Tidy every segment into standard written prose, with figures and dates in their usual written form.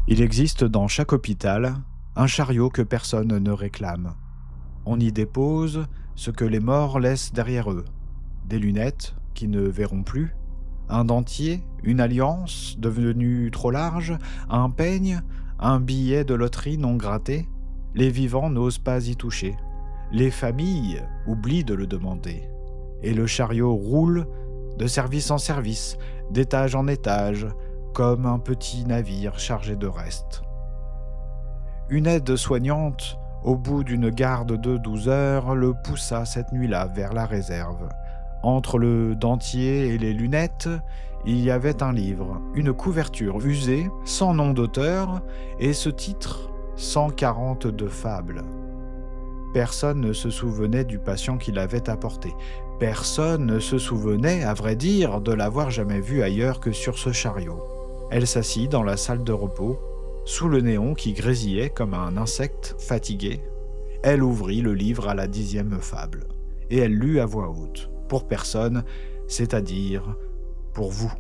Il existe dans chaque hôpital un chariot que personne ne réclame. On y dépose ce que les morts laissent derrière eux. Des lunettes qui ne verront plus, un dentier, une alliance devenue trop large, un peigne, un billet de loterie non gratté. Les vivants n'osent pas y toucher. Les familles oublient de le demander. Et le chariot roule de service en service, d'étage en étage, comme un petit navire chargé de restes. Une aide-soignante, au bout d'une garde de 12 heures, le poussa cette nuit-là vers la réserve. Entre le dentier et les lunettes, il y avait un livre, une couverture usée, sans nom d'auteur, et ce titre, 142 fables. Personne ne se souvenait du patient qui l'avait apporté. Personne ne se souvenait, à vrai dire, de l'avoir jamais vu ailleurs que sur ce chariot. Elle s'assit dans la salle de repos, sous le néon qui grésillait comme un insecte fatigué. Elle ouvrit le livre à la 10e fable, et elle lut à voix haute, pour personne, c'est-à-dire pour vous.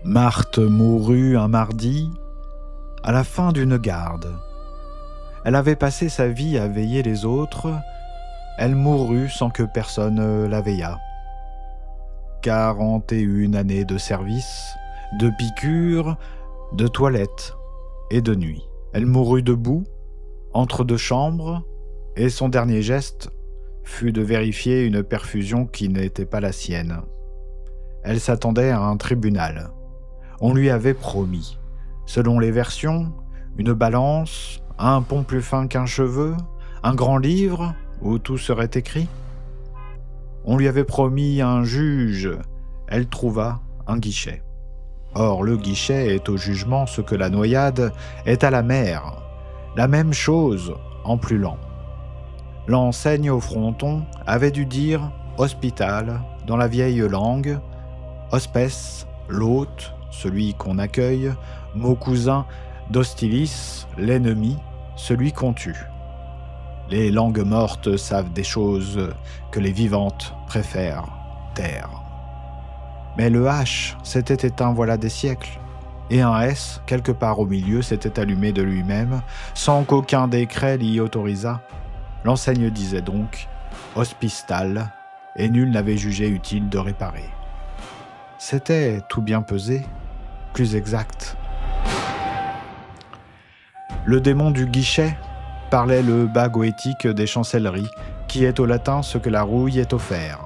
Marthe mourut un mardi, à la fin d'une garde. Elle avait passé sa vie à veiller les autres, elle mourut sans que personne la veillât. 41 années de service, de piqûres, de toilettes et de nuit. Elle mourut debout, entre deux chambres, et son dernier geste fut de vérifier une perfusion qui n'était pas la sienne. Elle s'attendait à un tribunal. On lui avait promis, selon les versions, une balance, un pont plus fin qu'un cheveu, un grand livre où tout serait écrit. On lui avait promis un juge, elle trouva un guichet. Or, le guichet est au jugement ce que la noyade est à la mer, la même chose en plus lent. L'enseigne au fronton avait dû dire « hospital » dans la vieille langue, « hospes » l'hôte, celui qu'on accueille, mot cousin d'hostilis, l'ennemi, celui qu'on tue. Les langues mortes savent des choses que les vivantes préfèrent taire. Mais le H s'était éteint voilà des siècles, et un S, quelque part au milieu, s'était allumé de lui-même, sans qu'aucun décret l'y autorisât. L'enseigne disait donc « hospital », et nul n'avait jugé utile de réparer. C'était tout bien pesé, plus exact. Le démon du guichet parlait le bas goétique des chancelleries, qui est au latin ce que la rouille est au fer.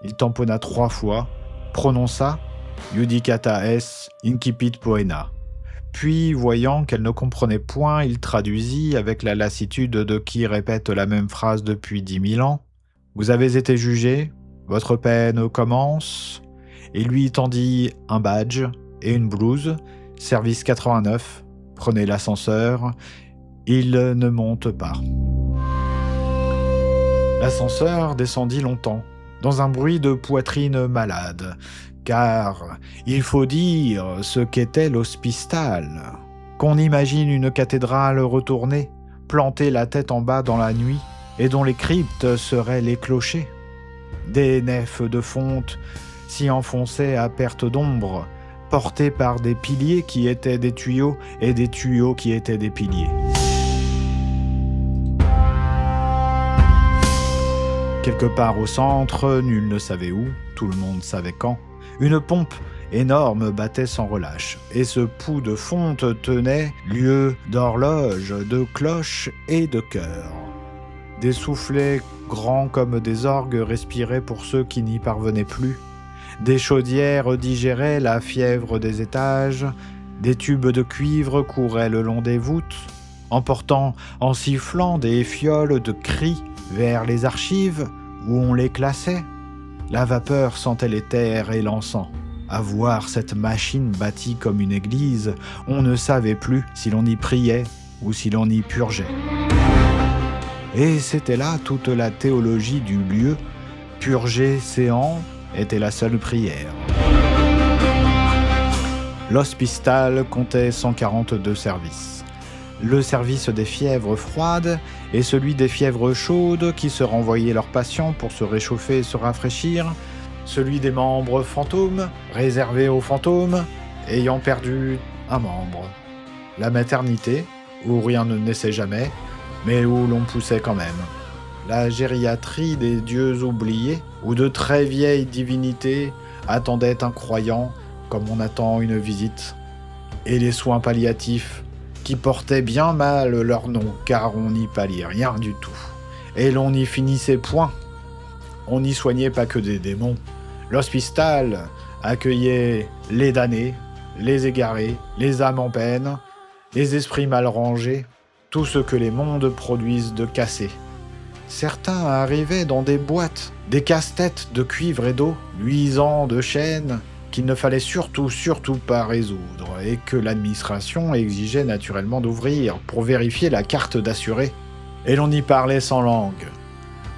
Il tamponna 3 fois, prononça « Judicata es incipit poena ». Puis, voyant qu'elle ne comprenait point, il traduisit avec la lassitude de qui répète la même phrase depuis 10 000 ans. « Vous avez été jugé, votre peine commence ». Et lui tendit un badge et une blouse, service 89, prenez l'ascenseur, il ne monte pas. L'ascenseur descendit longtemps, dans un bruit de poitrine malade, car il faut dire ce qu'était l'hospital. Qu'on imagine une cathédrale retournée, plantée la tête en bas dans la nuit, et dont les cryptes seraient les clochers. Des nefs de fonte s'y enfonçaient à perte d'ombre, portés par des piliers qui étaient des tuyaux et des tuyaux qui étaient des piliers. Quelque part au centre, nul ne savait où, tout le monde savait quand, une pompe énorme battait sans relâche, et ce pouls de fonte tenait lieu d'horloge, de cloche et de chœur. Des soufflets grands comme des orgues respiraient pour ceux qui n'y parvenaient plus. Des chaudières digéraient la fièvre des étages, des tubes de cuivre couraient le long des voûtes, emportant en sifflant des fioles de cris vers les archives où on les classait. La vapeur sentait l'éther et l'encens. À voir cette machine bâtie comme une église, on ne savait plus si l'on y priait ou si l'on y purgeait. Et c'était là toute la théologie du lieu, purger séant, était la seule prière. L'hospital comptait 142 services. le service des fièvres froides et celui des fièvres chaudes qui se renvoyaient leurs patients pour se réchauffer et se rafraîchir, celui des membres fantômes, réservé aux fantômes, ayant perdu un membre. La maternité, où rien ne naissait jamais, mais où l'on poussait quand même. La gériatrie des dieux oubliés, où de très vieilles divinités attendaient un croyant comme on attend une visite. Et les soins palliatifs, qui portaient bien mal leur nom, car on n'y palliait rien du tout. Et l'on n'y finissait point. On n'y soignait pas que des démons. L'hospital accueillait les damnés, les égarés, les âmes en peine, les esprits mal rangés, tout ce que les mondes produisent de cassé. Certains arrivaient dans des boîtes, des casse-têtes de cuivre et d'eau, luisants de chaînes, qu'il ne fallait surtout pas résoudre, et que l'administration exigeait naturellement d'ouvrir pour vérifier la carte d'assuré. Et l'on y parlait sans langue,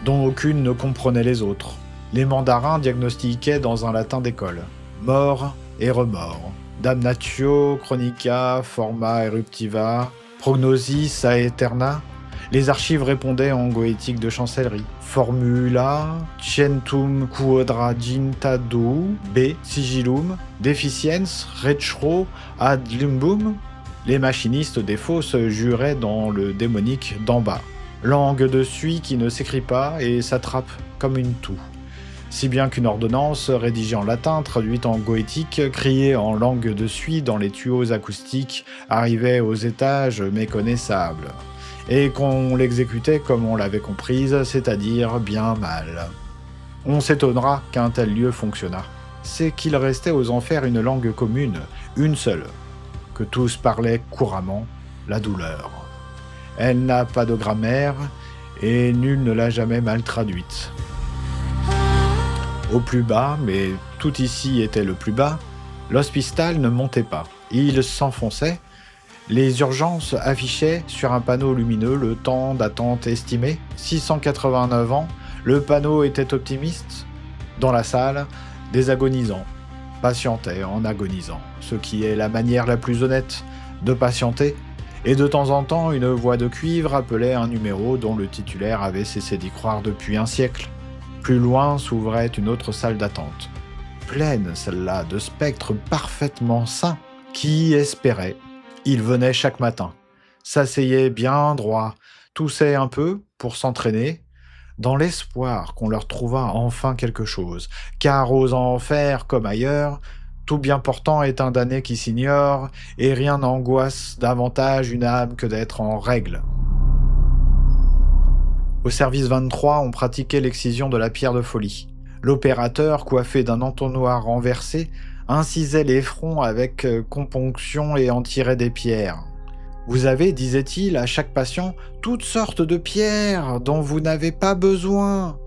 dont aucune ne comprenait les autres. Les mandarins diagnostiquaient dans un latin d'école, mort et remords, damnatio chronica forma eruptiva, prognosis aeterna. Les archives répondaient en goétique de chancellerie. Formula, centum quadragintado, B, sigillum, deficiens, retro, ad limbum. Les machinistes des fosses juraient dans le démonique d'en bas. Langue de suie qui ne s'écrit pas et s'attrape comme une toux. Si bien qu'une ordonnance, rédigée en latin, traduite en goétique, criée en langue de suie dans les tuyaux acoustiques, arrivait aux étages méconnaissables. Et qu'on l'exécutait comme on l'avait comprise, c'est-à-dire bien mal. On s'étonnera qu'un tel lieu fonctionnât. C'est qu'il restait aux enfers une langue commune, une seule, que tous parlaient couramment, la douleur. Elle n'a pas de grammaire, et nul ne l'a jamais mal traduite. Au plus bas, mais tout ici était le plus bas, l'hospital ne montait pas. Il s'enfonçait. Les urgences affichaient sur un panneau lumineux le temps d'attente estimé, 689 ans. Le panneau était optimiste. Dans la salle, des agonisants patientaient en agonisant, ce qui est la manière la plus honnête de patienter. Et de temps en temps, une voix de cuivre appelait un numéro dont le titulaire avait cessé d'y croire depuis un siècle. Plus loin s'ouvrait une autre salle d'attente, pleine celle-là de spectres parfaitement sains, qui espéraient. Ils venaient chaque matin, s'asseyaient bien droit, toussaient un peu pour s'entraîner, dans l'espoir qu'on leur trouvât enfin quelque chose, car aux enfers comme ailleurs, tout bien portant est un damné qui s'ignore, et rien n'angoisse davantage une âme que d'être en règle. Au service 23, on pratiquait l'excision de la pierre de folie. L'opérateur, coiffé d'un entonnoir renversé, incisait les fronts avec componction et en tirait des pierres. Vous avez, disait-il à chaque patient, toutes sortes de pierres dont vous n'avez pas besoin.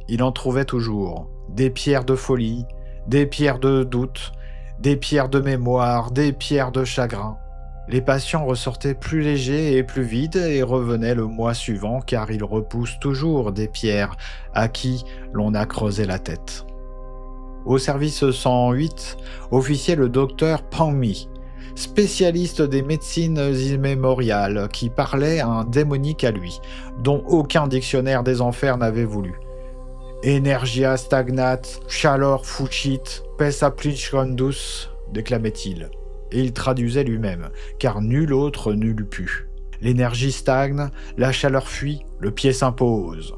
Il en trouvait toujours. Des pierres de folie, des pierres de doute, des pierres de mémoire, des pierres de chagrin. Les patients ressortaient plus légers et plus vides et revenaient le mois suivant car ils repoussent toujours des pierres à qui l'on a creusé la tête. Au service 108, officiait le docteur Pangmi, spécialiste des médecines immémoriales, qui parlait un démonique à lui, dont aucun dictionnaire des enfers n'avait voulu. Energia stagnat, chalor fucit, pes applicandus, déclamait-il. Et il traduisait lui-même, car nul autre n'eût pu. L'énergie stagne, la chaleur fuit, le pied s'impose.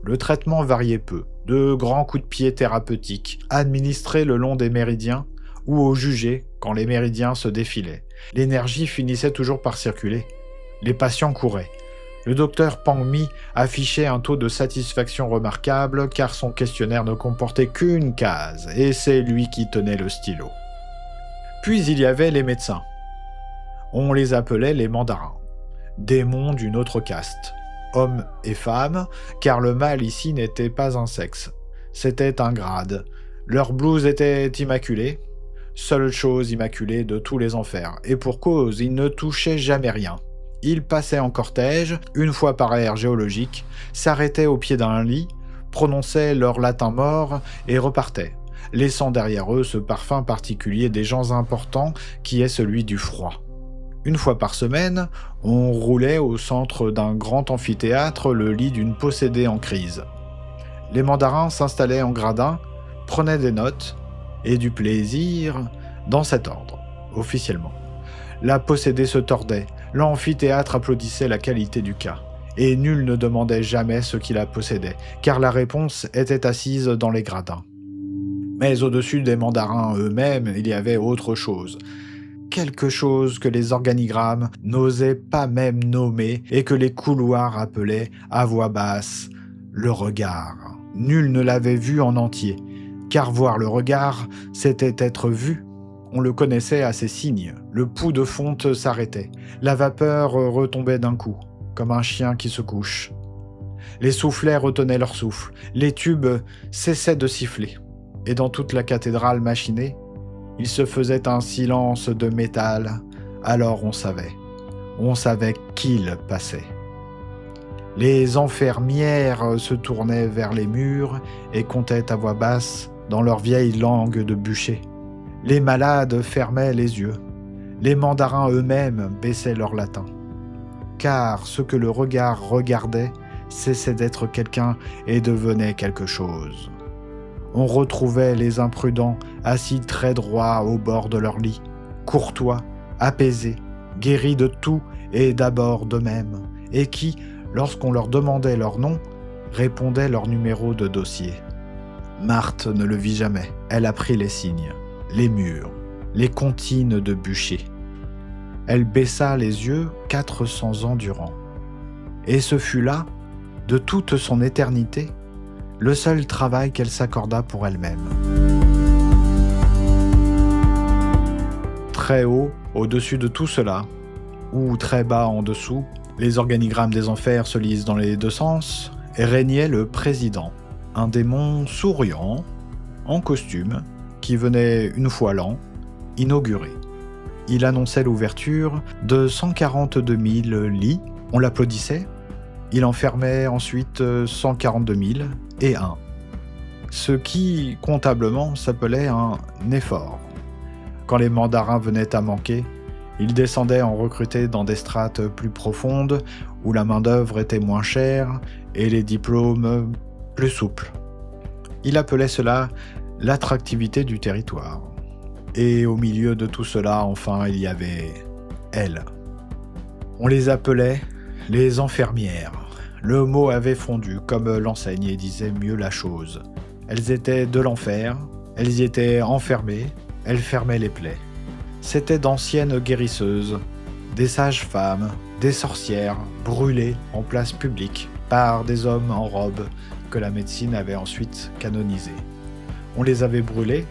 Le traitement variait peu. De grands coups de pied thérapeutiques, administrés le long des méridiens, ou au jugé quand les méridiens se défilaient. L'énergie finissait toujours par circuler. Les patients couraient. Le docteur Pangmi affichait un taux de satisfaction remarquable car son questionnaire ne comportait qu'une case, et c'est lui qui tenait le stylo. Puis il y avait les médecins. On les appelait les mandarins, démons d'une autre caste. Hommes et femmes, car le mal ici n'était pas un sexe, c'était un grade. Leur blouse était immaculée, seule chose immaculée de tous les enfers, et pour cause, ils ne touchaient jamais rien. Ils passaient en cortège, une fois par ère géologique, s'arrêtaient au pied d'un lit, prononçaient leur latin mort et repartaient, laissant derrière eux ce parfum particulier des gens importants qui est celui du froid. Une fois par semaine, on roulait au centre d'un grand amphithéâtre le lit d'une possédée en crise. Les mandarins s'installaient en gradin, prenaient des notes et du plaisir dans cet ordre, officiellement. La possédée se tordait, l'amphithéâtre applaudissait la qualité du cas, et nul ne demandait jamais ce qui la possédait, car la réponse était assise dans les gradins. Mais au-dessus des mandarins eux-mêmes, il y avait autre chose. Quelque chose que les organigrammes n'osaient pas même nommer et que les couloirs appelaient à voix basse le regard. Nul ne l'avait vu en entier, car voir le regard, c'était être vu. On le connaissait à ses signes. Le pouls de fonte s'arrêtait. La vapeur retombait d'un coup, comme un chien qui se couche. Les soufflets retenaient leur souffle. Les tubes cessaient de siffler. Et dans toute la cathédrale machinée, il se faisait un silence de métal. Alors on savait qu'il passait. Les enfermières se tournaient vers les murs et comptaient à voix basse dans leur vieille langue de bûcher. Les malades fermaient les yeux. Les mandarins eux-mêmes baissaient leur latin. Car ce que le regard regardait cessait d'être quelqu'un et devenait quelque chose. On retrouvait les imprudents assis très droits au bord de leur lit, courtois, apaisés, guéris de tout et d'abord d'eux-mêmes, et qui, lorsqu'on leur demandait leur nom, répondaient leur numéro de dossier. Marthe ne le vit jamais. Elle apprit les signes, les murs, les comptines de bûcher. Elle baissa les yeux 400 ans durant. Et ce fut là, de toute son éternité, le seul travail qu'elle s'accorda pour elle-même. Très haut, au-dessus de tout cela, ou très bas en dessous, les organigrammes des enfers se lisent dans les deux sens, et régnait le président, un démon souriant, en costume, qui venait une fois l'an, inaugurer. Il annonçait l'ouverture de 142 000 lits, on l'applaudissait, il en fermait ensuite 142 000 et un, ce qui, comptablement, s'appelait un effort. Quand les mandarins venaient à manquer, ils descendaient en recruter dans des strates plus profondes, où la main-d'œuvre était moins chère et les diplômes plus souples. Il appelait cela l'attractivité du territoire. Et au milieu de tout cela, enfin, il y avait elles. On les appelait les enfermières. Le mot avait fondu, comme l'enseigne, et disait mieux la chose. Elles étaient de l'enfer, elles y étaient enfermées, elles fermaient les plaies. C'étaient d'anciennes guérisseuses, des sages-femmes, des sorcières, brûlées en place publique par des hommes en robe que la médecine avait ensuite canonisés. On les avait brûlées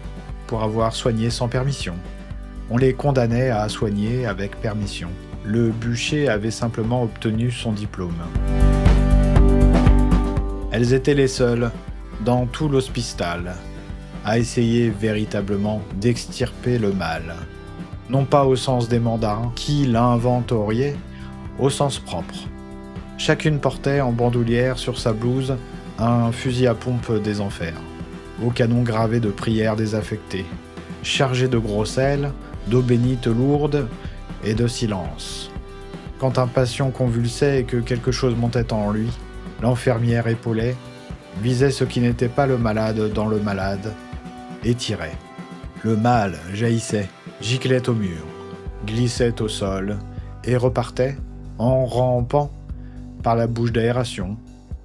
pour avoir soigné sans permission. On les condamnait à soigner avec permission. Le bûcher avait simplement obtenu son diplôme. Elles étaient les seules, dans tout l'hospital, à essayer véritablement d'extirper le mal. Non pas au sens des mandarins, qui l'inventoriaient, au sens propre. Chacune portait en bandoulière sur sa blouse un fusil à pompe des enfers, au canon gravé de prières désaffectées, chargé de gros sel, d'eau bénite lourde et de silence. Quand un patient convulsait et que quelque chose montait en lui, l'enfermière épaulait, visait ce qui n'était pas le malade dans le malade, et tirait. Le mal jaillissait, giclait au mur, glissait au sol, et repartait, en rampant, par la bouche d'aération,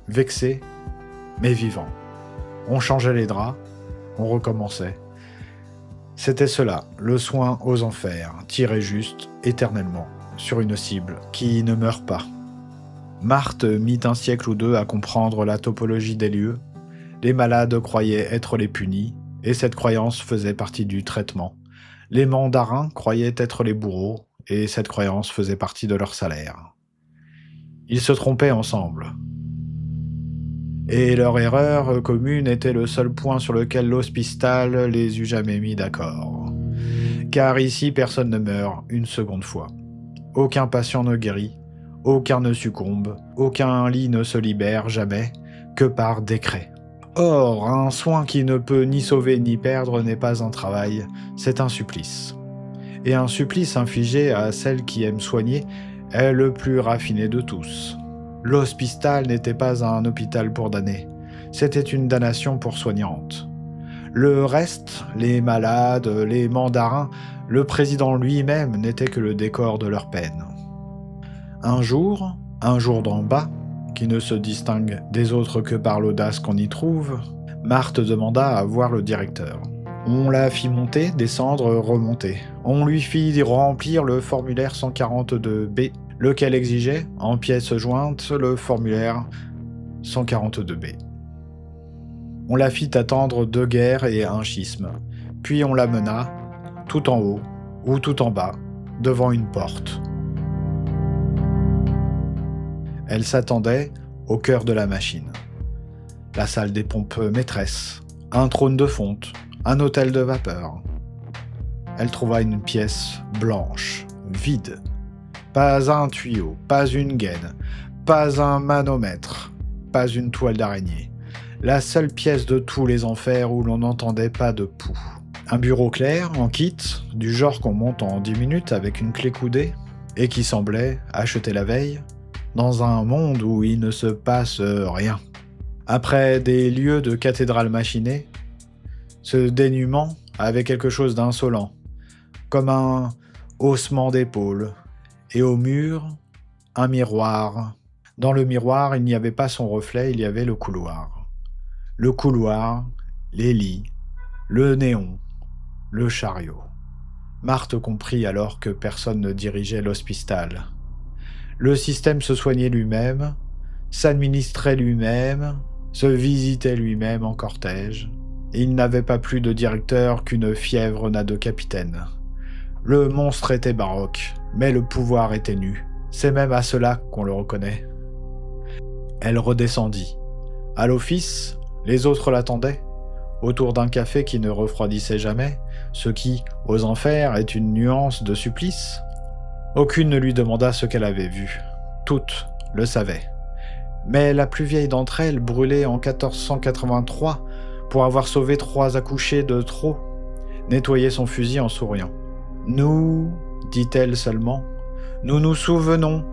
vexé, mais vivant. On changeait les draps, on recommençait. C'était cela, le soin aux enfers, tirer juste, éternellement, sur une cible, qui ne meurt pas. Marthe mit un siècle ou deux à comprendre la topologie des lieux. Les malades croyaient être les punis, et cette croyance faisait partie du traitement. Les mandarins croyaient être les bourreaux, et cette croyance faisait partie de leur salaire. Ils se trompaient ensemble. Et leur erreur commune était le seul point sur lequel l'hospital les eût jamais mis d'accord. Car ici, personne ne meurt une seconde fois. Aucun patient ne guérit, aucun ne succombe, aucun lit ne se libère jamais, que par décret. Or, un soin qui ne peut ni sauver ni perdre n'est pas un travail, c'est un supplice. et un supplice infligé à celle qui aime soigner est le plus raffiné de tous. L'hospital n'était pas un hôpital pour damnés, c'était une damnation pour soignantes. Le reste, les malades, les mandarins, le président lui-même n'était que le décor de leur peine. Un jour d'en bas, qui ne se distingue des autres que par l'audace qu'on y trouve, Marthe demanda à voir le directeur. On la fit monter, descendre, remonter. On lui fit remplir le formulaire 142B, lequel exigeait, en pièces jointes, le formulaire 142B. On la fit attendre 2 guerres et un schisme, puis on la mena, tout en haut ou tout en bas, devant une porte. Elle s'attendait au cœur de la machine. La salle des pompes maîtresse, un trône de fonte, un hôtel de vapeur. Elle trouva une pièce blanche, vide. Pas un tuyau, pas une gaine, pas un manomètre, pas une toile d'araignée. La seule pièce de tous les enfers où l'on n'entendait pas de pouls. Un bureau clair, en kit, du genre qu'on monte en 10 minutes avec une clé coudée, et qui semblait, acheté la veille, dans un monde où il ne se passe rien. Après des lieues de cathédrale machinée, ce dénuement avait quelque chose d'insolent, comme un haussement d'épaule, et au mur, un miroir. Dans le miroir, il n'y avait pas son reflet, il y avait le couloir. Le couloir, les lits, le néon, le chariot. Marthe comprit alors que personne ne dirigeait l'hospital. Le système se soignait lui-même, s'administrait lui-même, se visitait lui-même en cortège. Il n'avait pas plus de directeur qu'une fièvre n'a de capitaine. Le monstre était baroque, mais le pouvoir était nu. C'est même à cela qu'on le reconnaît. Elle redescendit. À l'office, les autres l'attendaient, autour d'un café qui ne refroidissait jamais, ce qui, aux enfers, est une nuance de supplice. Aucune ne lui demanda ce qu'elle avait vu. Toutes le savaient. Mais la plus vieille d'entre elles brûlait en 1483 pour avoir sauvé 3 accouchés de trop, nettoyait son fusil en souriant. « Nous, dit-elle seulement, nous nous souvenons. »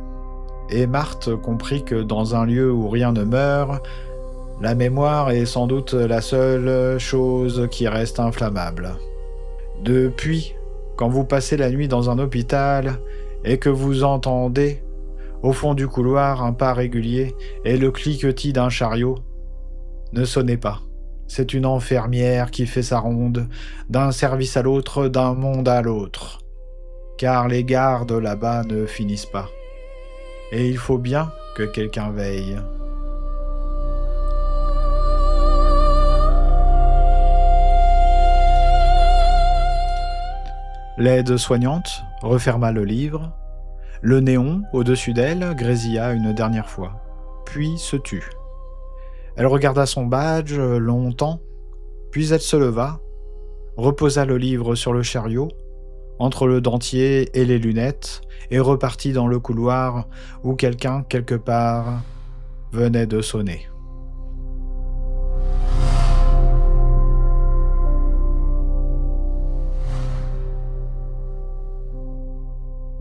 Et Marthe comprit que dans un lieu où rien ne meurt, la mémoire est sans doute la seule chose qui reste inflammable. Depuis, quand vous passez la nuit dans un hôpital et que vous entendez, au fond du couloir, un pas régulier et le cliquetis d'un chariot, ne sonnez pas. C'est une infirmière qui fait sa ronde, d'un service à l'autre, d'un monde à l'autre. Car les gardes là-bas ne finissent pas. Et il faut bien que quelqu'un veille. L'aide-soignante referma le livre. Le néon, au-dessus d'elle, grésilla une dernière fois, puis se tut. Elle regarda son badge longtemps, puis elle se leva, reposa le livre sur le chariot, entre le dentier et les lunettes, et repartit dans le couloir où quelqu'un, quelque part, venait de sonner.